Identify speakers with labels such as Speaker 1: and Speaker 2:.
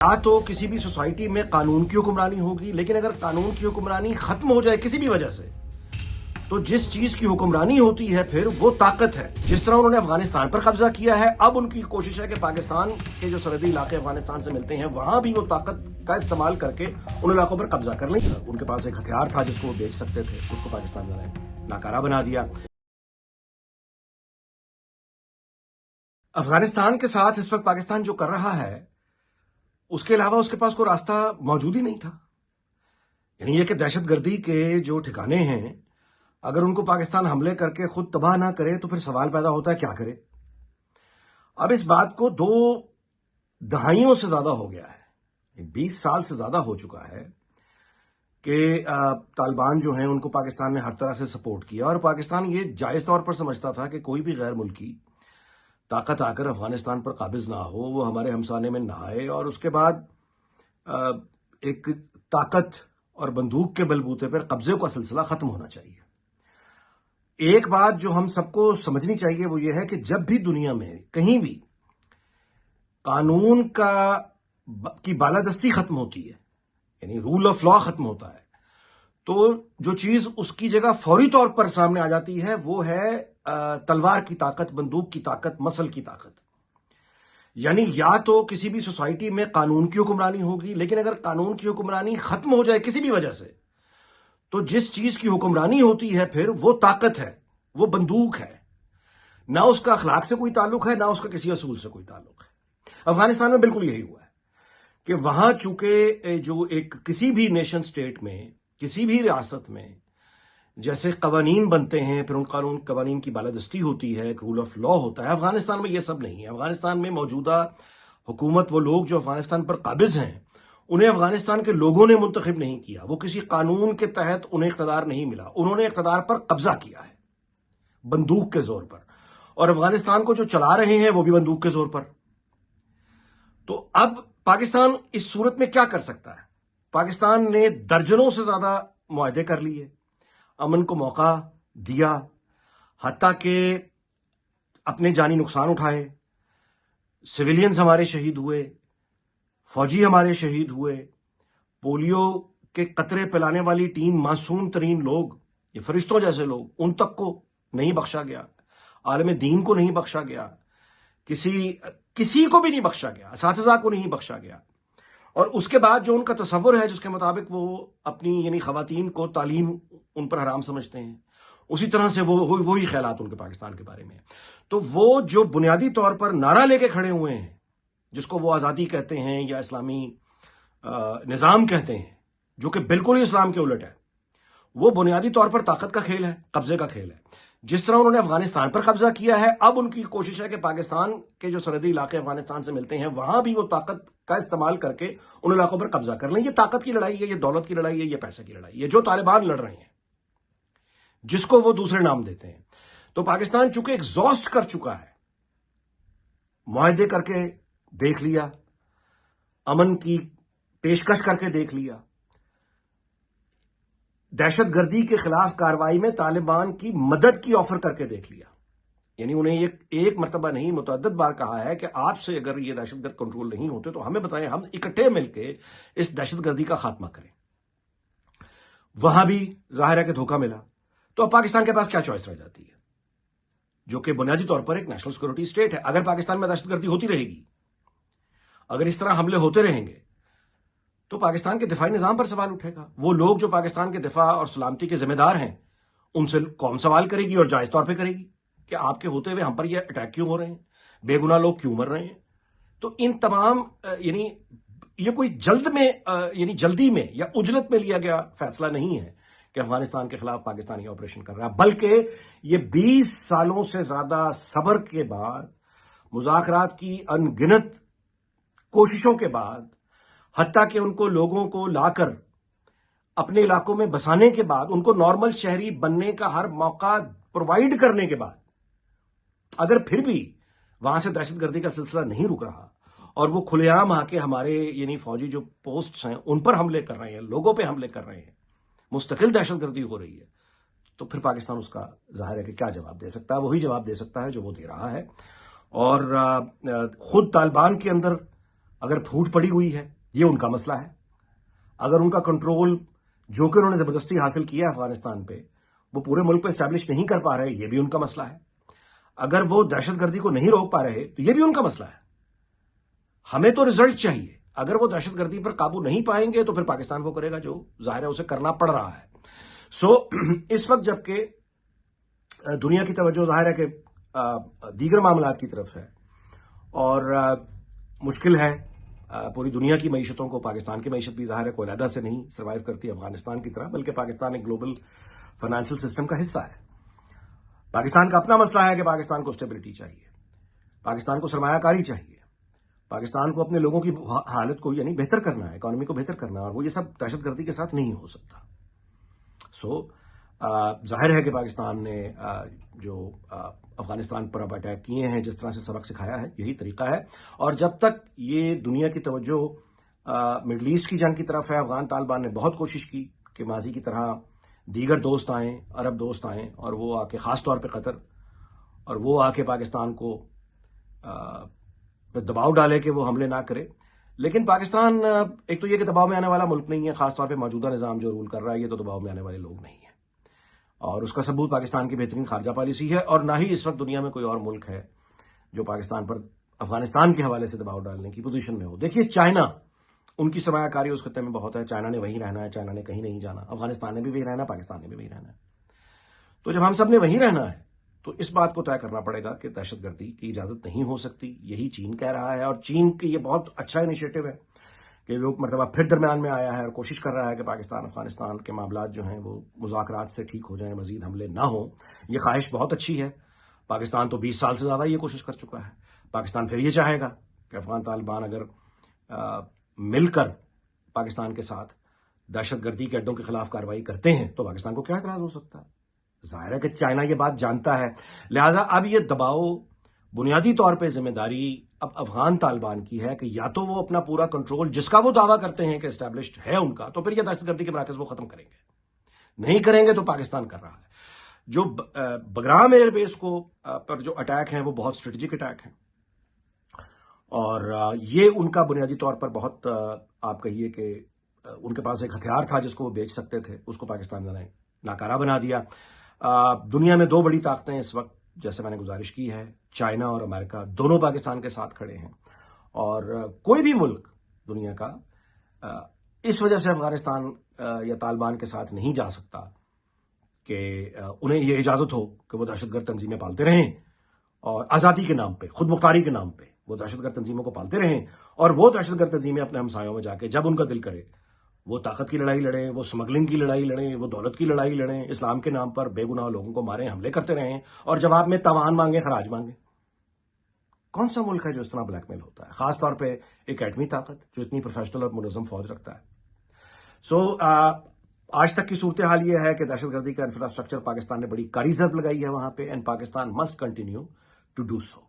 Speaker 1: یا تو کسی بھی سوسائٹی میں قانون کی حکمرانی ہوگی، لیکن اگر قانون کی حکمرانی ختم ہو جائے کسی بھی وجہ سے تو جس چیز کی حکمرانی ہوتی ہے پھر وہ طاقت ہے. جس طرح انہوں نے افغانستان پر قبضہ کیا ہے، اب ان کی کوشش ہے کہ پاکستان کے جو سرحدی علاقے افغانستان سے ملتے ہیں وہاں بھی وہ طاقت کا استعمال کر کے ان علاقوں پر قبضہ کر لیں. ان کے پاس ایک ہتھیار تھا جس کو وہ بیچ سکتے تھے، اس کو پاکستان نے ناکارہ بنا دیا. افغانستان کے ساتھ اس وقت پاکستان جو کر رہا ہے اس کے علاوہ اس کے پاس کوئی راستہ موجود ہی نہیں تھا. یعنی یہ کہ دہشت گردی کے جو ٹھکانے ہیں اگر ان کو پاکستان حملے کر کے خود تباہ نہ کرے تو پھر سوال پیدا ہوتا ہے کیا کرے. اب اس بات کو 2 دہائیوں سے زیادہ ہو گیا ہے، 20 سال سے زیادہ ہو چکا ہے کہ طالبان جو ہیں ان کو پاکستان نے ہر طرح سے سپورٹ کیا، اور پاکستان یہ جائز طور پر سمجھتا تھا کہ کوئی بھی غیر ملکی طاقت آ کر افغانستان پر قابض نہ ہو، وہ ہمارے ہمسانے میں نہ آئے، اور اس کے بعد ایک طاقت اور بندوق کے بلبوتے پر قبضے کا سلسلہ ختم ہونا چاہیے. ایک بات جو ہم سب کو سمجھنی چاہیے وہ یہ ہے کہ جب بھی دنیا میں کہیں بھی قانون کی بالادستی ختم ہوتی ہے، یعنی رول آف لا ختم ہوتا ہے، تو جو چیز اس کی جگہ فوری طور پر سامنے آ جاتی ہے وہ ہے تلوار کی طاقت، بندوق کی طاقت، مسل کی طاقت. یعنی یا تو کسی بھی سوسائٹی میں قانون کی حکمرانی ہوگی، لیکن اگر قانون کی حکمرانی ختم ہو جائے کسی بھی وجہ سے تو جس چیز کی حکمرانی ہوتی ہے پھر وہ طاقت ہے، وہ بندوق ہے. نہ اس کا اخلاق سے کوئی تعلق ہے، نہ اس کا کسی اصول سے کوئی تعلق ہے. افغانستان میں بالکل یہی ہوا ہے کہ وہاں چونکہ جو ایک کسی بھی نیشن سٹیٹ میں، کسی بھی ریاست میں جیسے قوانین بنتے ہیں، پھر ان قوانین کی بالادستی ہوتی ہے، ایک رول آف لا ہوتا ہے، افغانستان میں یہ سب نہیں ہے. افغانستان میں موجودہ حکومت، وہ لوگ جو افغانستان پر قابض ہیں، انہیں افغانستان کے لوگوں نے منتخب نہیں کیا، وہ کسی قانون کے تحت انہیں اقتدار نہیں ملا، انہوں نے اقتدار پر قبضہ کیا ہے بندوق کے زور پر، اور افغانستان کو جو چلا رہے ہیں وہ بھی بندوق کے زور پر. تو اب پاکستان اس صورت میں کیا کر سکتا ہے؟ پاکستان نے درجنوں سے زیادہ معاہدے کر لیے، امن کو موقع دیا، حتیٰ کہ اپنے جانی نقصان اٹھائے، سویلینز ہمارے شہید ہوئے، فوجی ہمارے شہید ہوئے، پولیو کے قطرے پلانے والی ٹیم، معصوم ترین لوگ، یہ فرشتوں جیسے لوگ، ان تک کو نہیں بخشا گیا، عالم دین کو نہیں بخشا گیا، کسی کو بھی نہیں بخشا گیا، اساتذہ کو نہیں بخشا گیا. اور اس کے بعد جو ان کا تصور ہے جس کے مطابق وہ اپنی یعنی خواتین کو تعلیم ان پر حرام سمجھتے ہیں، اسی طرح سے وہی خیالات ان کے پاکستان کے بارے میں ہیں. تو وہ جو بنیادی طور پر نعرہ لے کے کھڑے ہوئے ہیں جس کو وہ آزادی کہتے ہیں یا اسلامی نظام کہتے ہیں، جو کہ بالکل ہی اسلام کے الٹ ہے، وہ بنیادی طور پر طاقت کا کھیل ہے، قبضے کا کھیل ہے. جس طرح انہوں نے افغانستان پر قبضہ کیا ہے، اب ان کی کوشش ہے کہ پاکستان کے جو سرحدی علاقے افغانستان سے ملتے ہیں وہاں بھی وہ طاقت کا استعمال کر کے ان علاقوں پر قبضہ کر لیں. یہ طاقت کی لڑائی ہے، یہ دولت کی لڑائی ہے، یہ پیسے کی لڑائی ہے جو طالبان لڑ رہے ہیں، جس کو وہ دوسرے نام دیتے ہیں. تو پاکستان چونکہ ایگزاسٹ کر چکا ہے، معاہدے کر کے دیکھ لیا، امن کی پیشکش کر کے دیکھ لیا، دہشت گردی کے خلاف کارروائی میں طالبان کی مدد کی آفر کر کے دیکھ لیا. یعنی انہیں ایک مرتبہ نہیں متعدد بار کہا ہے کہ آپ سے اگر یہ دہشت گرد کنٹرول نہیں ہوتے تو ہمیں بتائیں، ہم اکٹھے مل کے اس دہشت گردی کا خاتمہ کریں. وہاں بھی ظاہر ہے کہ دھوکہ ملا. تو اب پاکستان کے پاس کیا چوائس رہ جاتی ہے، جو کہ بنیادی طور پر ایک نیشنل سیکورٹی اسٹیٹ ہے. اگر پاکستان میں دہشت گردی ہوتی رہے گی، اگر اس طرح حملے ہوتے رہیں گے تو پاکستان کے دفاعی نظام پر سوال اٹھے گا. وہ لوگ جو پاکستان کے دفاع اور سلامتی کے ذمہ دار ہیں ان سے قوم سوال کرے گی، اور جائز طور پہ کرے گی، کہ آپ کے ہوتے ہوئے ہم پر یہ اٹیک کیوں ہو رہے ہیں، بے گناہ لوگ کیوں مر رہے ہیں. تو ان تمام یعنی یہ کوئی جلدی میں یا عجلت میں لیا گیا فیصلہ نہیں ہے کہ افغانستان کے خلاف پاکستانی آپریشن کر رہا ہے، بلکہ یہ 20 سالوں سے زیادہ صبر کے بعد، مذاکرات کی ان گنت کوششوں کے بعد، حتیٰ کہ ان کو لوگوں کو لا کر اپنے علاقوں میں بسانے کے بعد، ان کو نارمل شہری بننے کا ہر موقع پرووائڈ کرنے کے بعد، اگر پھر بھی وہاں سے دہشت گردی کا سلسلہ نہیں رک رہا اور وہ کھلے عام آ کے ہمارے یعنی فوجی جو پوسٹس ہیں ان پر حملے کر رہے ہیں، لوگوں پہ حملے کر رہے ہیں، مستقل دہشت گردی ہو رہی ہے، تو پھر پاکستان اس کا ظاہر ہے کہ کیا جواب دے سکتا ہے؟ وہی جواب دے سکتا ہے جو وہ دے رہا ہے. اور خود طالبان کے اندر اگر پھوٹ پڑی ہوئی ہے یہ ان کا مسئلہ ہے. اگر ان کا کنٹرول جو کہ انہوں نے زبردستی حاصل کیا ہے افغانستان پہ وہ پورے ملک پہ اسٹیبلش نہیں کر پا رہے یہ بھی ان کا مسئلہ ہے. اگر وہ دہشت گردی کو نہیں روک پا رہے تو یہ بھی ان کا مسئلہ ہے. ہمیں تو رزلٹ چاہیے. اگر وہ دہشت گردی پر قابو نہیں پائیں گے تو پھر پاکستان وہ کرے گا جو ظاہر ہے اسے کرنا پڑ رہا ہے. سو اس وقت جبکہ دنیا کی توجہ ظاہر ہے کہ دیگر معاملات کی طرف ہے اور مشکل ہے پوری دنیا کی معیشتوں کو. پاکستان کی معیشت بھی ظاہر ہے کوئی علیحدہ سے نہیں سروائیو کرتی افغانستان کی طرح بلکہ پاکستان ایک گلوبل فائنینشل سسٹم کا حصہ ہے. پاکستان کا اپنا مسئلہ ہے کہ پاکستان کو اسٹیبلٹی چاہیے, پاکستان کو سرمایہ کاری چاہیے, پاکستان کو اپنے لوگوں کی حالت کو یعنی بہتر کرنا ہے, اکانومی کو بہتر کرنا ہے, اور وہ یہ سب دہشت گردی کے ساتھ نہیں ہو سکتا. سو ظاہر ہے کہ پاکستان نے جو افغانستان پر اب اٹیک کیے ہیں جس طرح سے سبق سکھایا ہے یہی طریقہ ہے. اور جب تک یہ دنیا کی توجہ مڈل ایسٹ کی جنگ کی طرف ہے افغان طالبان نے بہت کوشش کی کہ ماضی کی طرح دیگر دوست آئیں, عرب دوست آئیں اور وہ آ کے خاص طور پہ قطر اور وہ آ کے پاکستان کو دباؤ ڈالے کہ وہ حملے نہ کرے. لیکن پاکستان ایک تو یہ کہ دباؤ میں آنے والا ملک نہیں ہے, خاص طور پہ موجودہ نظام جو رول کر رہا ہے یہ تو دباؤ میں آنے والے لوگ نہیں ہیں, اور اس کا ثبوت پاکستان کی بہترین خارجہ پالیسی ہے. اور نہ ہی اس وقت دنیا میں کوئی اور ملک ہے جو پاکستان پر افغانستان کے حوالے سے دباؤ ڈالنے کی پوزیشن میں ہو. دیکھیے چائنا, ان کی سرمایہ کاری اس خطے میں بہت ہے, چائنا نے وہیں رہنا ہے, چائنا نے کہیں نہیں جانا, افغانستان نے بھی وہیں رہنا ہے, پاکستان نے بھی وہیں رہنا ہے. تو جب ہم سب نے وہیں رہنا ہے تو اس بات کو طے کرنا پڑے گا کہ دہشت گردی کی اجازت نہیں ہو سکتی. یہی چین کہہ رہا ہے, اور چین کی یہ بہت اچھا انیشیٹو ہے کہ وہ مرتبہ پھر درمیان میں آیا ہے اور کوشش کر رہا ہے کہ پاکستان افغانستان کے معاملات جو ہیں وہ مذاکرات سے ٹھیک ہو جائیں, مزید حملے نہ ہوں. یہ خواہش بہت اچھی ہے. پاکستان تو 20 سال سے زیادہ یہ کوشش کر چکا ہے. پاکستان پھر یہ چاہے گا کہ افغان طالبان اگر مل کر پاکستان کے ساتھ دہشت گردی کے اڈوں کے خلاف کارروائی کرتے ہیں تو پاکستان کو کیا اعتراض ہو سکتا ہے. ظاہر ہے کہ چائنا یہ بات جانتا ہے, لہٰذا اب یہ دباؤ بنیادی طور پہ ذمہ داری اب افغان طالبان کی ہے کہ یا تو وہ اپنا پورا کنٹرول جس کا وہ دعویٰ کرتے ہیں کہ اسٹیبلشڈ ہے ان کا, تو پھر یہ دہشت گردی کے مراکز وہ ختم کریں گے. نہیں کریں گے تو پاکستان کر رہا ہے. جو بگرام ایئر بیس کو پر جو اٹیک ہیں وہ بہت اسٹریٹجک اٹیک ہیں, اور یہ ان کا بنیادی طور پر بہت آپ کہیے کہ ان کے پاس ایک ہتھیار تھا جس کو وہ بیچ سکتے تھے, اس کو پاکستان نے ناکارہ بنا دیا. دنیا میں 2 بڑی طاقتیں اس وقت جیسے میں نے گزارش کی ہے, چائنا اور امریکہ, دونوں پاکستان کے ساتھ کھڑے ہیں. اور کوئی بھی ملک دنیا کا اس وجہ سے افغانستان یا طالبان کے ساتھ نہیں جا سکتا کہ انہیں یہ اجازت ہو کہ وہ دہشت گرد تنظیمیں پالتے رہیں اور آزادی کے نام پہ, خود مختاری کے نام پہ وہ دہشت گرد تنظیموں کو پالتے رہیں, اور وہ دہشت گرد تنظیمیں اپنے ہمسایوں میں جا کے جب ان کا دل کرے وہ طاقت کی لڑائی لڑیں, وہ اسمگلنگ کی لڑائی لڑیں, وہ دولت کی لڑائی لڑیں, اسلام کے نام پر بے گناہ لوگوں کو ماریں, حملے کرتے رہیں اور جواب میں تاوان مانگیں, خراج مانگیں. کون سا ملک ہے جو اس طرح بلیک میل ہوتا ہے, خاص طور پہ ایک ایٹمی طاقت جو اتنی پروفیشنل اور منظم فوج رکھتا ہے. سو آج تک کی صورتحال یہ ہے کہ دہشت گردی کا انفراسٹرکچر پاکستان نے بڑی کاری ضرب لگائی ہے وہاں پہ, and Pakistan must continue to do so.